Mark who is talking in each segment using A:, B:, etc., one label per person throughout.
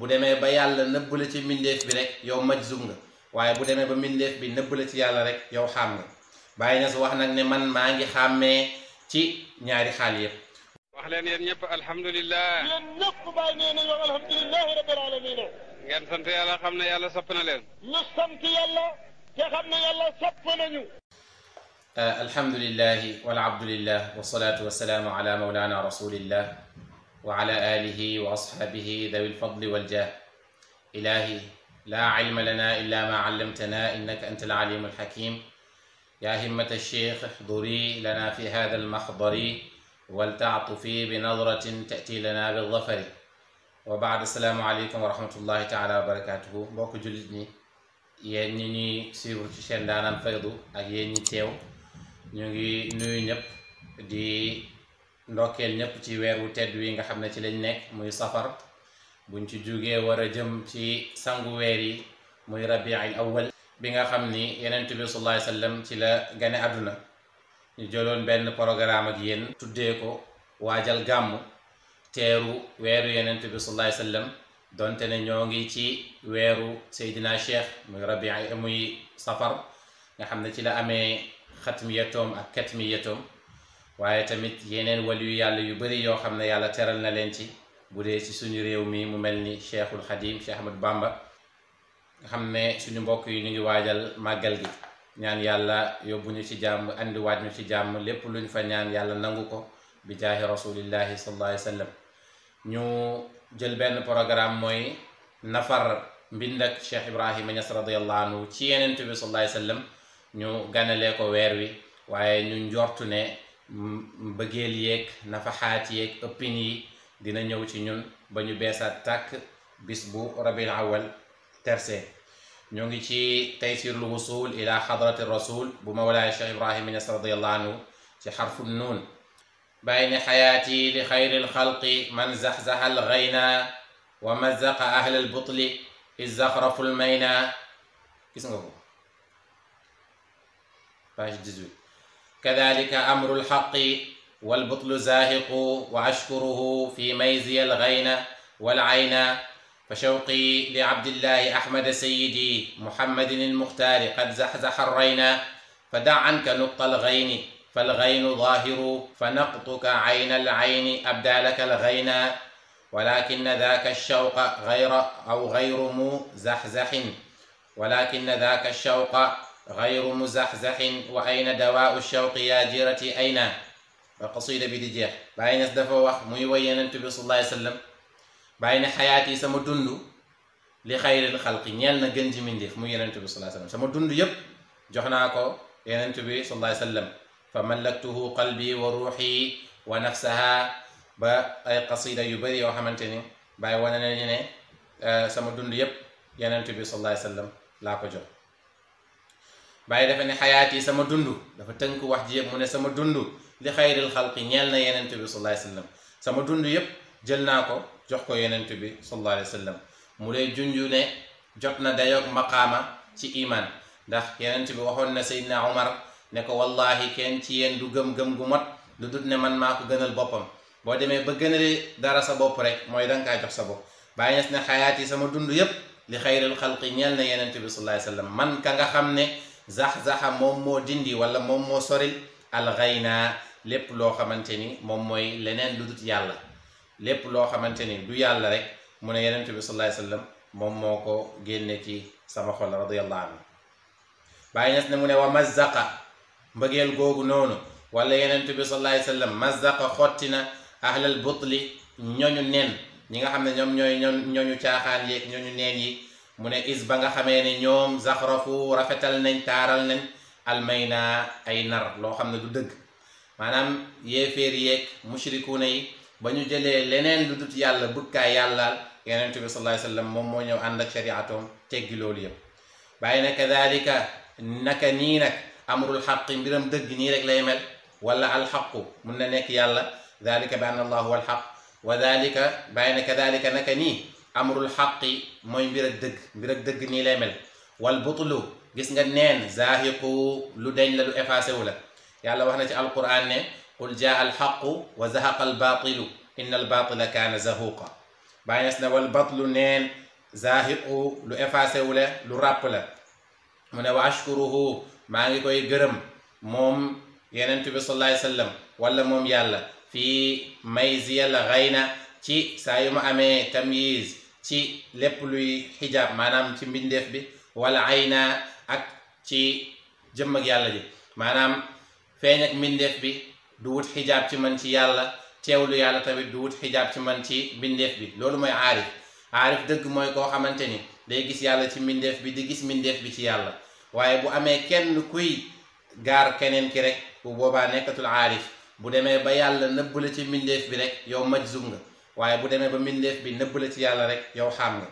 A: bu demee ba yàlla nëbb la ci mbindeef bi rek yow majzum nga waaye bu demee ba mbindeef bi nëbb la ci yàlla rek yow xaam nga Baay Ñas wax nag ne man maa ngi xàmmee ci ñaari xaal yëpp.
B: wax leen yéen ñëpp alhamdulilah.
C: yéen ñëpp Baay nee nañu alhamdulilahi rabbil alamin.
B: ngeen sant yàlla xam ne yàlla sopp na leen.
C: ñu sant yàlla te xam ne yàlla sopp nañu.
A: alhamdulilahi wal abdulillah wasalaatu wasalaamu ala mawlana rasulillah wa ala alihi wa ashabihi dawi lfadli waljah. ilahi la ilma lana illa ma allamtana innaka anta alalimu alhakim. يا همة الشيخ احضري لنا في هذا المحضر ولتعطفي بنظرة تأتي لنا بالظفر وبعد السلام عليكم ورحمة الله تعالى وبركاته mbokk jullit ñi yéen ñi ñuy suivre ci chaîne Ndaanaan Faydu ak yéen ñi teew ñu ngi nuyu ñëpp di ndokkeel ñëpp ci weer wu tedd wi nga xam ne ci lañ nekk muy safar buñ ci jógee war a jëm ci sangu weer yi muy rabiul awwal bi nga xam ni Yonent bi sallallahu alayhi wa sallam ci la gane àdduna ñu jëloon benn programme ak yéen tuddee ko waajal gàmmu teeru weeru Yonent bi sallallahu alayhi wa sallam donte ne ñoo ngi ci weeru Seydina Cheikh muy safar nga xam ne ci la amee xatmiyatoom ak katmiyatoom waaye tamit yeneen waliyu yàlla yu bari yoo xam ne yàlla teral na leen ci bu dee ci suñu réew mi mu mel ni Cheikhul Xadim Cheikh Ahmadou Bamba nga xam ne suñu mbokk yi ñu ngi waajal màggal gi ñaan yàlla yóbbu ñu ci jàmm andi waaj ñu ci jàmm lépp luñ fa ñaan yàlla nangu ko bi jaahi rasulillahi sallallahu alayhi wa sallam ñu jël benn programme mooy nafar mbind ak Cheikh Ibrahima Niass radiyallahu anhu ci Yonent bi sallallahu alayhi wa sallam ñu ganalee ko weer wi waaye ñu njortu ne mbëggeel yeeg nafaxaat yeeg ëppin yi dina ñëw ci ñun ba ñu beesaat tàkk bis bu rabiul awal terse ñoo ngi ci taysirul wusul ila xadrati rasul bu mawlaay Cheikh Ibrahima Niass radiyallahu anhu ci xarfu nuun bàyyi ne xayaati li xayril xalqi man zaxzaxa alxayna wa mazaqa ahlal butli izzaxraful mayna gis nga ko page 18 kadalika amrul xaqi wal butlu zaahiqu wa ashkuruhu fi mayzi alxayna wal ayna فشوقي لعبد الله أحمد سيدي محمد المختار قد زحزح الرينا فدع عنك نقط الغين فالغين ظاهر فنقطك عين العين أبدى لك الغينا ولكن ذاك الشوق غير مزحزح ولكن ذاك الشوق غير مزحزح وأين دواء الشوق يا جيرتي أين قصيدة بدجاح باين دفا wax muy way Yonent bi sallallahu alayhi wa sallam bàyyi ne xayaat yi sama dund li xayril xalqi ñeel na gën ji mindeef muy Yonent bi sallallahu alayhi wa sallam sama dund yépp jox naa ko Yonent bi sallallahu alayhi wa sallam fa mallaktuhu qalbi wa ruuxi wa nafsaha ba ay qasida yu bëri yoo xamante ni bàyyi wane nañu ne sama dund yépp Yonent bi sallallahu alayhi wa sallam laa ko jox bàyyi dafa ne xayaat yi sama dund dafa tënk wax ji yëpp mu ne sama dund li xayril xalqi ñeel na Yonent bi sallallahu alayhi wa sallam sama dund yépp jël naa ko jox ko Yonent bi sallallahu alayhi wa sallam mu lay junju ne jot na dayoog maqaama ci iman ndax Yonent bi waxoon na Seydina Omar ne ko wallahi kenn ci yéen du gëm-gëm gu mot lu dut ne man maa ko gënal boppam boo demee ba gënale dara sa bopp rek mooy danga kaa jox sa bopp Baay Ñas ne xayaat yi sama dund yépp li xayril xalqi ñeel na Yonent bi sallallahu alayhi wa sallam man ka nga xam ne zax-zaxa moom moo dindi wala moom moo soril alxayna lépp loo xamante ni moom mooy leneen lu dut yàlla lépp loo xamante ni du yàlla rek mu ne Yonent bi sallallahu alayhi wa sallam moom moo ko génne ci sama xol radiyallahu anhu Baay Ñas ne mu ne wa mazzaqa mbëggeel googu noonu wala Yonent bi sallallahu alayhi wa sallam mazzaqa xottina ahlal butli ñooñu nen ñi nga xam ne ñoom ñooy ñooñu caaxaan yeeg ñooñu neen yi mu ne is ba nga xamee ne ñoom zaxrafu rafetal nañ taaral nañ almayna ay nar loo xam ne du dëgg maanaam yéeféer yeeg mushrikuuna yi ba ñu jëlee leneen lu dut yàlla bukkaay yàllaal Yonent bi sallallahu alayhi wa sallam moom moo ñëw ànd ak shariatoom teggi loolu yëpp bàyyi ne kadalika naka nii nag amrul xaqi mbiram dëgg nii rek lay mel wala alxaqu mun na nekk yàlla dalika bi anna allah huwa alxaq wa dalika bàyyi ne kadalika naka nii amrul xaqi mooy mbir ak dëgg nii lay mel wal butlu gis nga neen zaahiqu lu deñ la lu effacé wu la yàlla wax na ci alquran ne qul jaa alxaqu wa zahaqa albaatilu inna albaatila kaana zahuqa Baay Ñas ne wal batlu neen zahiqu lu effacé wu la lu ràpp la mu ne wa ashkuruhu maa ngi koy gërëm moom yenent bi sallallahu alayhi wasallam wala moom yàlla fii mayziyal ghayna ci saa yu ma amee tamyiz ci lépp luy xijaab maanaam ci mbindeef bi wala ayna ak ci jëmm ak yàlla ji maanaam feeñ ak mbindeef bi du wut xijaab ci man ci yàlla teewlu yàlla tamit du wut xijaab ci man ci mbindeef bi loolu mooy aarif dëgg mooy koo xamante ni day gis yàlla ci mbindeef bi di gis mbindeef bi ci yàlla waaye bu amee kenn kuy gaar keneen ki rek bu boobaa nekkatul aarif bu demee ba yàlla nëbb la ci mbindeef bi rek yow majzum nga waaye bu demee ba mbindeef bi nëbb la ci yàlla rek yow xaam nga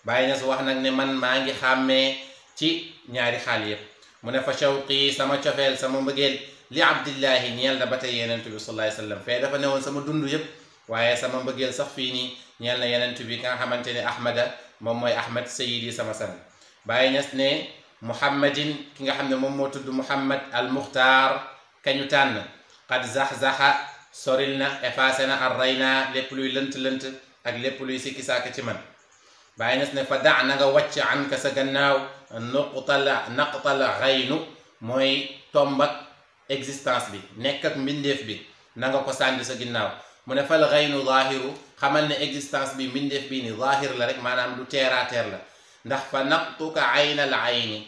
A: Baay Ñas wax nag ne man maa ngi xàmmee ci ñaari xaal yépp mu ne fa shawqi sama cofeel sama mbëggeel li abdillahi ñeel na ba tey yenentu bi sallallahu alayhi wasallam fee dafa newoon sama dund yépp waaye sama mbëggeel sax fii nii ñeel na yenentu bi ka nga xamante ne ahmada moom mooy ahmad sayidi sama sang Baay Ñas ne muhammadin ki nga xam ne moom moo tudd muhammad al muxtaar kañu tànn qad zaxzaxa soril na effacé na ar rayna lépp luy lënt-lënt ak lépp luy sikki saaka ci man Baay Ñas ne fa da na nga wàcc an ka sa gannaaw naqtal xaynu mooy tombak existence bi nekk ak mbindeef bi na nga ko sànni sa ginnaaw mu ne fal xaynu zaahiru xamal ne existence bi mbindeef bi ni zaahir la rek maanaam lu terre à terre la ndax fa naqtuka aynal ayni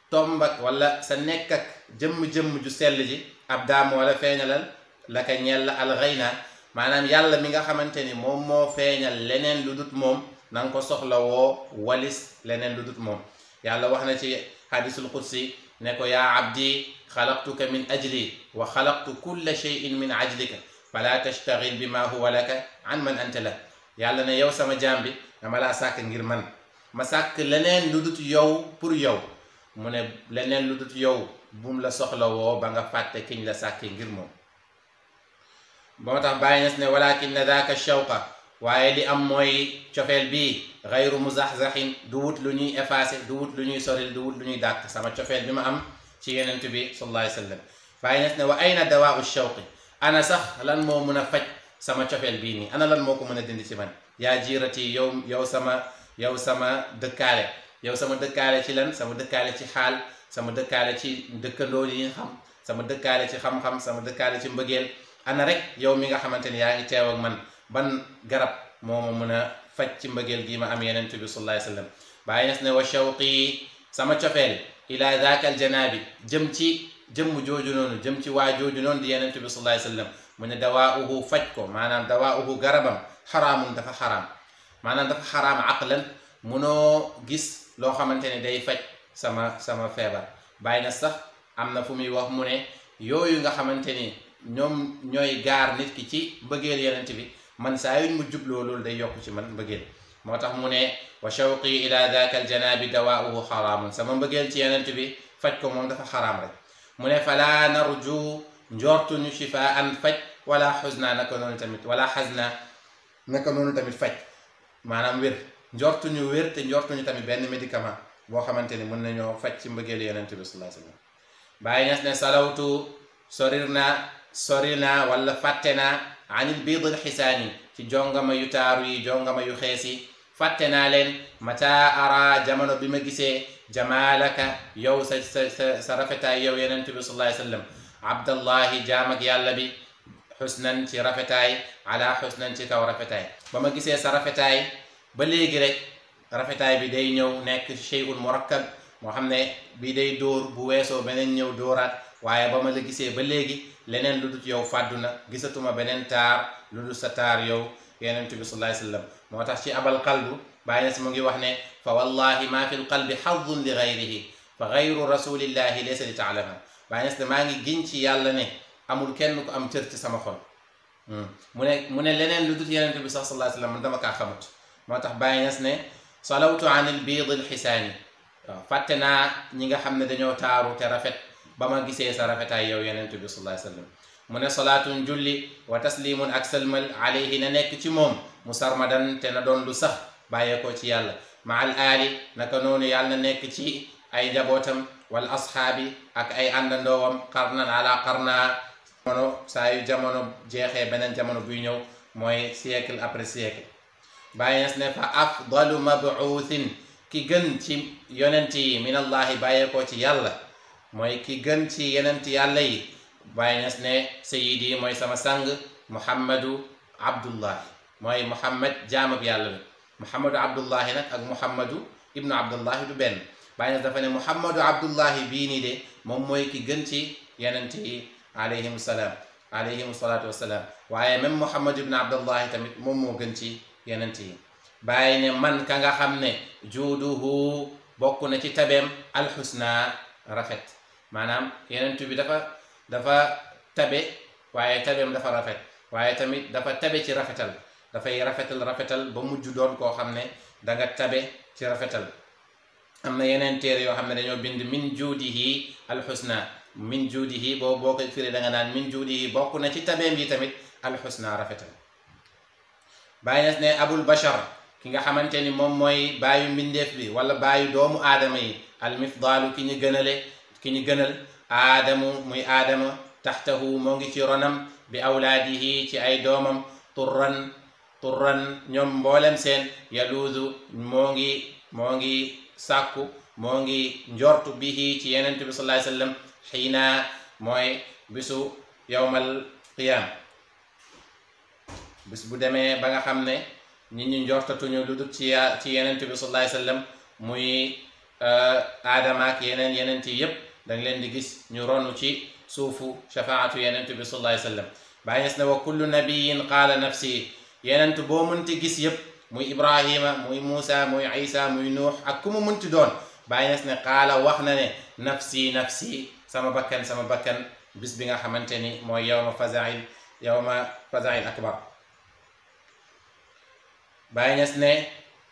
A: tombak wala sa nekk ak jëmm-jëmm ju sell ji ab daam wala feeñalal la ka ñeel la al xayna maanaam yàlla mi nga xamante ni moom moo feeñal leneen lu dut moom na nga ko soxla woo walis leneen lu dut moom yàlla wax na ci hadisul qudsi ne ko yaa abdi xalaqtuka min ajli wa xalaqtu kulla shay'in min ajlika fala tastaghil bima huwa laka an man anta la yàlla ne yow sama jaam bi dama laa sàkk ngir man ma sàkk leneen lu dut yow pour yow mu ne leneen lu dut yow bum la soxla woo ba nga fàtte kiñ la sàkkee ngir moom moo tax Baay Ñas ne walakin daaka shawqa waaye li am mooy cofeel bii xayru muzaxzaxin du wut lu ñuy effacé du wut lu ñuy soril du wut lu ñuy dàq sama cofeel bi ma am ci yenent bi sallallahu alayhi wa sallam Baay Ñas ne wa ayna dawaau shawqi ana sax lan moo mën a faj sama cofeel bii nii ana lan moo ko mën a dindi ci man yaa jiirati yow sama dëkkaale yow sama dëkkaale ci lan sama dëkkaale ci xaal sama dëkkaale ci dëkkandoo yi nga xam sama dëkkaale ci xam-xam sama dëkkaale ci mbëggeel ana rek yow mi nga xamante ni yaa ngi teew ak man ban garab moo ma mën a faj ci mbëggeel gii ma am yenent bi sallallahu alayhi wa sallam Baay Ñas ne wa shawqi sama cofeel ila daaka al janaabi jëm ci jëmm jooju noonu jëm ci waa jooju noonu di yenent bi sallallahu alayhi wa sallam mu ne dawaauhu faj ko maanaam dawaauhu garabam xaraamun dafa xaraam maanaam dafa xaraam aqlan munoo gis loo xamante ne day faj sama feebar Baay Ñas sax am na fu muy wax mu ne yooyu nga xamante ni ñoom ñooy gaar nit ki ci mbëggeel yenent bi man saa yuñ mu jubloo loolu day yokk ci man mbëggeel moo tax mu ne wa shawqi ila daaka al janaabi dawaauhu xaraamun sama mbëggeel ci yenent bi faj ko moom dafa xaraam rek mu ne fala narju njortuñu shifaan faj wala xusna naka noonu tamit wala xasna naka noonu tamit faj maanaam wér njortuñu wér te njortuñu tamit benn médicament boo xamante ni mën nañoo faj ci mbëggeelu yenent bi sallallahu alayhi wa sallam Baay Ñas ne salawtu sori naa wala fàtte naa anil biidil xisaani ci jongama yu taaru yi jongama yu xees yi fàtte naa leen mata ara jamono bi ma gisee jamaalaka yow sa rafetaay yow yenent bi sallallahu alayhi wa sallam abdallahi jaam ak yàlla bi xusnan ci rafetaay ala xusnan ci kaw rafetaay ba ma gisee sa rafetaay ba léegi rek rafetaay bi day ñëw nekk shay'un murakkab moo xam ne bii day dóor bu weesoo beneen ñëw dóoraat waaye ba ma la gisee ba léegi leneen lu dut yow fàddu na gisatuma beneen taar lu dul sa taar yow yenent bi sallallahu alayhi wa sallam moo tax ci abal qalbu Baay Ñas mu ngi wax ne fa wallahi ma fi l qalbi xadun li gayrihi fa gayru rasulillahi laysa li taalama Baay Ñas ne maa ngi giñ ci yàlla ne amul kenn ku am cër ci sama xol mu ne leneen lu dut yenent bi sax sallallahu alayhi wa sallam man dama kaa xamut moo tax Baay Ñas ne salawtu an il biidil xisaani waaw fàtte naa ñi nga xam ne dañoo taaru te rafet ba ma gisee sa rafetaay yow yenent bi sallallahu alayhi wa sallam mu ne salaatun julli wa taslimun ak sëlmal alayhi na nekk ci moom musarmadan te na doon lu sax bàyyeekoo ci yàlla ma al aali naka noonu yàlla na nekk ci ay njabootam wal ashaabi ak ay àndandoowam qarnan ala qarna jamono saa yu jamono jeexee beneen jamono buy ñëw mooy siècle après siècle Baay Ñas ne fa afdalu mabuuthin ki gën ci yonent yi min allahi bàyyeekoo ci yàlla mooy ki gën ci yonent yàlla yi. Baay Ñas ne sayidi mooy sama sang muhammadu abdullahi mooy muhammad jaamab yàlla bi. muhammadu abdullahi nag ak muhammadu ibnu abdullahi du benn. Baay Ñas dafa ne muhammadu abdullahi bii nii de moom mooy ki gën ci yonent yi alayhimu salaatu wassalaam. waaye même muhammadu ibnu abdullahi tamit moom moo gën ci yonent yi. Baay ne man ka nga xam ne juuduhu bokk na ci tabeem alxusna rafet, maanaam yonent bi dafa tabe waaye tabeem dafa rafet, waaye tamit dafa tabe ci rafetal, dafay rafetal ba mujj doon koo xam ne danga tabe ci rafetal. am na yeneen téere yoo xam ne dañoo bind min juudihi alxusna, min juudihi boo koy firi da nga naan min juudihi bokk na ci tabeem yi tamit alxusna rafetal. Baay Ñas ne abul bashar ki nga xamante ni moom mooy baayu mbindeef bi wala baayu doomu aadama yi almifdaalu ki ñu gënal aadamu muy aadama taxtahu moo ngi ci ronam bi awlaadihi ci ay doomam turran ñoom mboolem seen yaluudu moo ngi sàkku moo ngi njortu bihi ci yenent bi sallallahu alayhi wasallam xiina mooy bisu yawmal qiyaam, bis bu demee ba nga xam ne nit ñi njortatuñu lu dul ci yenent bi sallallahu alayhi wasallam muy aadama ak yenent yi yépp dañ leen di gis ñu ronu ci suufu shafaatu yenent bi sallallahu alayhi wasallam. Baay Ñas ne wa kullu nabiyin qaala nafsi yenent boo mënti gis yépp muy ibrahima muy muusa muy isa muy nuux ak ku mu mënti doon, Baay Ñas ne qaala wax na ne nafsi sama bakkan bis bi nga xamante ni mooy yawma fazail akbar. Baay Ñas ne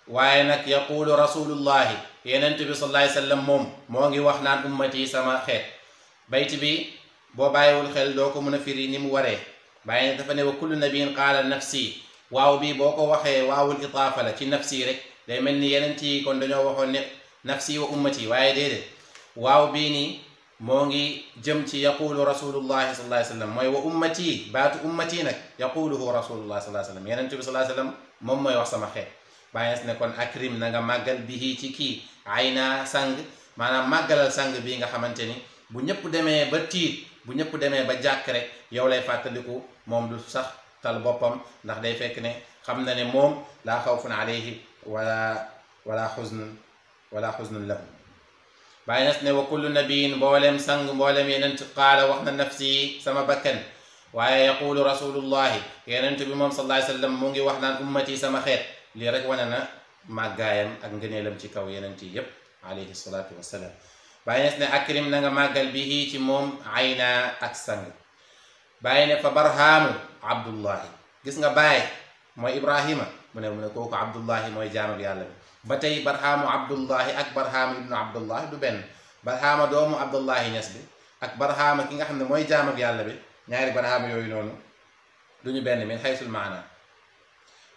A: waaye nag yaqulu rasulullahi yenent bi sallallahu alayhi wasallam moom moo ngi wax naan ummati sama xeet. bayti bi boo bàyyiwul xel doo ko mën a firi ni mu waree. Baay Ñas dafa ne wa kullu nabiyin qaala nafsi, waaw bi boo ko waxee waawul itaafa la ci nafsi rek day mel ni yenent yi kon dañoo waxoon ne nafsi wa ummati, waaye déedéet waaw bii nii moo ngi jëm ci yaqulu rasulullahi sallallahu alayhi wasallam mooy wa ummati, baatu ummati nag yaquluhu rasulullahi sallallahu alayhi wasallam yenent bi sallallahu alayhi wasallam moom mooy wax sama xeet. Baay Ñas ne kon akrim na nga màggal bihi ci kii ayna sang, maanaam màggalal sang bii nga xamante ni bu ñëpp demee ba tiit, bu ñëpp demee ba jàkk rek yow lay fàttaliku, moom du sax tal boppam ndax day fekk ne xam na ne moom laa xawfun alayhi wala xuznun lahu. Baay Ñas ne wa kullu nabiyin mboolem sang mboolem yenent qaala wax na nafsi sama bakkan, waaye yaqulu rasulullahi yenent bi moom sallallahu alayhi wasallam mu ngi wax naan ummati sama xeet. lii rek wane na màggaayam ak ngëneelam ci kaw yenent yi yépp alayhi salaatu wassalaam. Baay Ñas ne akrim na nga màggal bihi ci moom ayna ak sang. Baay ne fa barhaamu abdullahi, gis nga baay mooy ibrahima mu ne kooku abdullahi mooy jaamab yàlla bi. ba tey barhaamu abdullahi ak barhaamu ibnu abdullahi du benn. barhaama doomu abdullahi Ñas bi ak barhaama ki nga xam ne mooy jaamab yàlla bi, ñaari barhaama yooyu noonu duñu benn min haysul maana.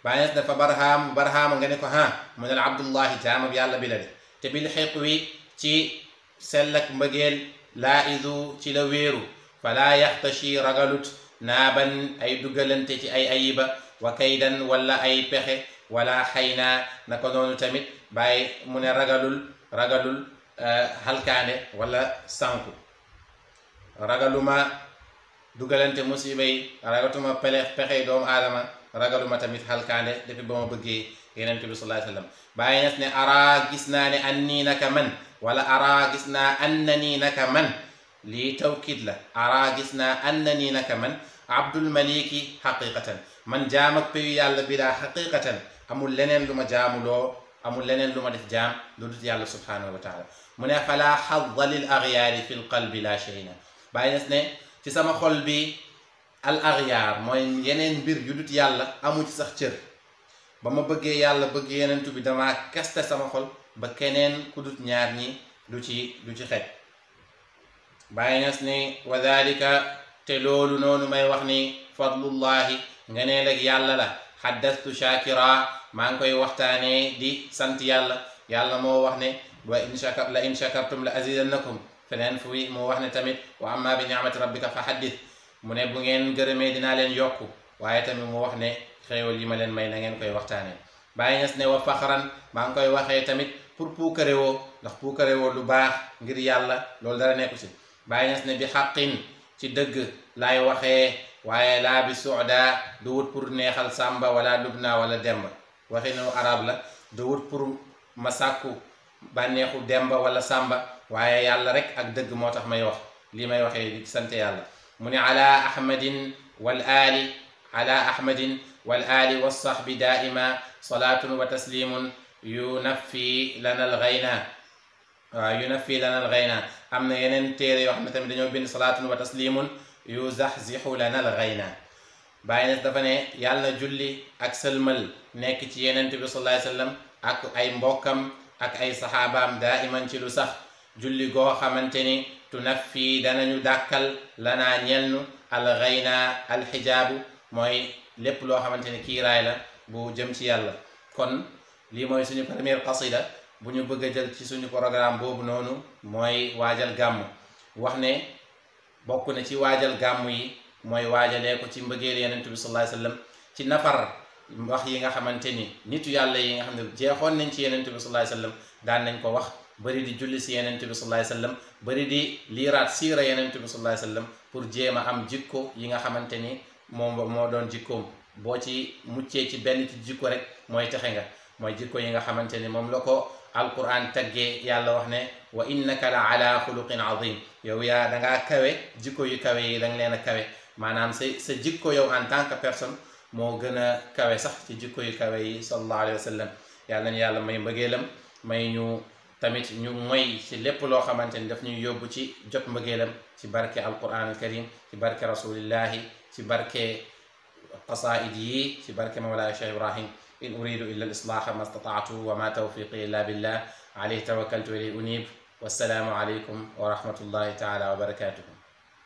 A: Baay Ñas ne fa barhaama nga ne ko mu ne la abdullahi jaamab yàlla bi la de, te bil xiqwi ci sell ak mbëggeel laa idu ci la wéeru, falaa yaxtashi ragalut naaban ay dugalante ci ay ayiba, wa kaydan wala ay pexe, wala xayna naka noonu tamit bàyyi mu ne ragalul halkaande wala sanku. ragaluma dugalante musiba yi, ragatuma pexe doomu aadama, ragaluma tamit halkaande depuis ba ma bëggee yenent bi sallallahu alayhi wasallam. Baay Ñas ne araa gis naa ne annii naka man, wala araa gis naa annanii naka man, lii tawkid la. araa gis naa annanii naka man abdul maliki xaqiqatan, man jaam ak payu yàlla bi laa xaqiqatan, amul leneen lu ma jaamuloo, amul leneen lu ma def jaam lu dut yàlla subhanahu wa taala. mu ne falaa xadda lil axyaari fi l qalbi la shayna. Baay Ñas ne ci sama xol bi al axyaar mooy yeneen mbir yu dut yàlla amu ci sax cër. ba ma bëggee yàlla bëgg yenentu bi dama kaste sama xol ba keneen ku dut ñaar ñi du ci xej. Baay Ñas ni wa dalika te loolu noonu may wax ni fadlullahi ngeneel ak yàlla la. xaddastu shakira maa ngi koy waxtaanee di sant yàlla. yàlla moo wax ne wa in shakartum la azidannakum, feneen fu moo wax ne tamit wa amma bi ni'mati rabbika fa haddith, mu ne bu ngeen gërëmee dinaa leen yokku, waaye tamit mu wax ne xéewal yi ma leen may na ngeen koy waxtaanee. Baay Ñas ne wa faxran maa ngi koy waxee tamit pour puukarewoo ndax puukarewoo lu baax ngir yàlla loolu dara nekku ci. Baay Ñas ne bi xaqin ci dëgg laay waxee waaye laa bi suuda du wut pour neexal sàmba wala lubna wala demba waxinu arab la du wut pour ma sàkku bànneexu demba wala sàmba waaye yàlla rek ak dëgg moo tax may wax lii may waxee di sant yàlla. mu ne ala ahmadin wal ali wa sahbi daaima salaatun wa taslimun yunaffi lana al ghayna waaw yunaffi lana al ghayna am na yeneen téere yoo xam ne tamit dañoo bind salaatun wa taslimun yuzaxzixu lana al ghayna. Baay Ñas dafa ne yàlla julli ak sëlmal nekk ci yenent bi sallallahu alayhi wa sallam ak ay mbokkam ak ay saxaabaam daa iman ci lu sax julli goo xamante ni tunaffi danañu dàkkal lanaa ñelnu al ghayna al xijaabu mooy lépp loo xamante ni kiiraay la bu jëm ci yàlla. kon lii mooy suñu première qasida bu ñu bëgg a jël ci suñu programme boobu noonu mooy waajal gàmmu. wax ne bokk na ci waajal gàmmu yi mooy waajalee ko ci mbëggeel yenent bi sallallahu alayhi wasallam ci nafar wax yi nga xamante ni nitu yàlla yi nga xam ne jeexoon nañ ci yenent bi sallallahu alayhi wasallam daan nañ ko wax bari di julli si yenent bi sallallahu alayhi wasallam bari di liiraat siira yenent bi sallallahu alayhi wasallam pour jéem a am jikko yi nga xamante ni moo doon jikkoom. boo ci muccee ci benn ci jikko rek mooy texe nga mooy jikko yi nga xamante ni moom la ko alquran taggee yàlla wax ne wa innaka la ala xuluqin azim yow yaa dangaa kawe jikko yu kawe yi danga leen a kawe maanaam sa jikko yow en tant que personne moo gën a kawe sax ci jikko yu kawe yi sallallahu alayhi wa sallam. yàlla nañu yàlla may mbëggeelam may ñu tamit ñu moy ci lépp loo xamante ni daf ñuy yóbbu ci jot mbëggeelam ci barke alquran al karim ci barke rasulillahi ci barke qasaid yi ci barke mawlaaya Cheikh Ibrahim. in uridu illa al islaha ma stata'tu wa ma tawfiqi illa billah alayhi tawakkaltu wa ilayhi unib. wassalaamu alaykum wa rahmatullahi taala wa barakatuhu.